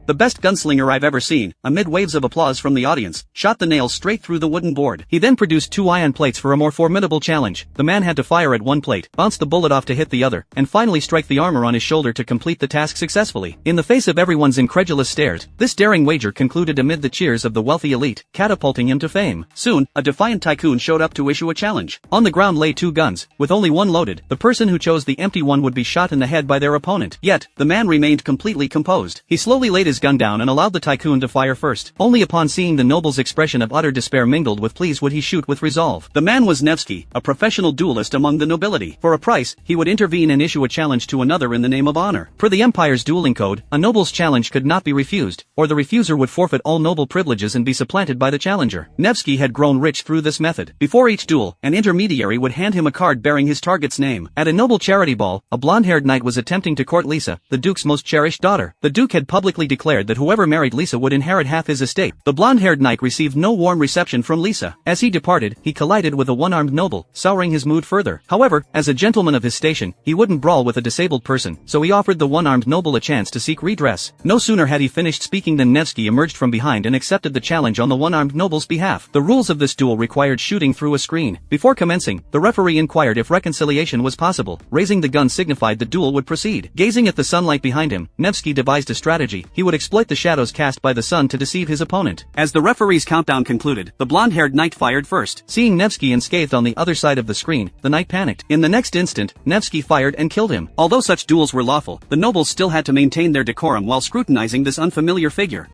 The best gunslinger I've ever seen, amid waves of applause from the audience, shot the nails straight through the wooden board. He then produced 2 iron plates for a more formidable challenge. The man had to fire at one plate, bounce the bullet off to hit the other, and finally strike the armor on his shoulder to complete the task successfully. In the face of everyone's incredulous stares, this daring wager concluded amid the cheers of the wealthy elite, catapulting him to fame. Soon, a defiant tycoon showed up to issue a challenge. On the ground lay 2 guns, with only one loaded. The person who chose the empty one would be shot in the head by their opponent. Yet, the man remained completely composed. He slowly laid his gun down and allowed the tycoon to fire first. Only upon seeing the noble's expression of utter despair mingled with pleas would he shoot with resolve. The man was Nevsky, a professional duelist among the nobility. For a price, he would intervene and issue a challenge to another in the name of honor. Per the empire's dueling code, a noble's challenge could not be refused, or the refuser would forfeit all noble privileges and be supplanted by the challenger. Nevsky had grown rich through this method. Before each duel, an intermediary would hand him a card bearing his target's name. At a noble charity ball, a blonde-haired knight was attempting to court Lisa, the duke's most cherished daughter. The duke had publicly declared that whoever married Lisa would inherit half his estate. The blonde-haired knight received no warm reception from Lisa. As he departed, he collided with a one-armed noble, souring his mood further. However, as a gentleman of his station, he wouldn't brawl with a disabled person, so he offered the one-armed noble a chance to seek redress. No sooner had he finished speaking than Nevsky emerged from behind and accepted the challenge on the one-armed noble's behalf. The rules of this duel required shooting through a screen. Before commencing, the referee inquired if reconciliation was possible. Raising the gun signified the duel would proceed. Gazing at the sunlight behind him, Nevsky devised a strategy. He would exploit the shadows cast by the sun to deceive his opponent. As the referee's countdown concluded, the blonde-haired knight fired first. Seeing Nevsky unscathed on the other side of the screen, the knight panicked. In the next instant, Nevsky fired and killed him. Although such duels were lawful, the nobles still had to maintain their decorum while scrutinizing this unfamiliar figure.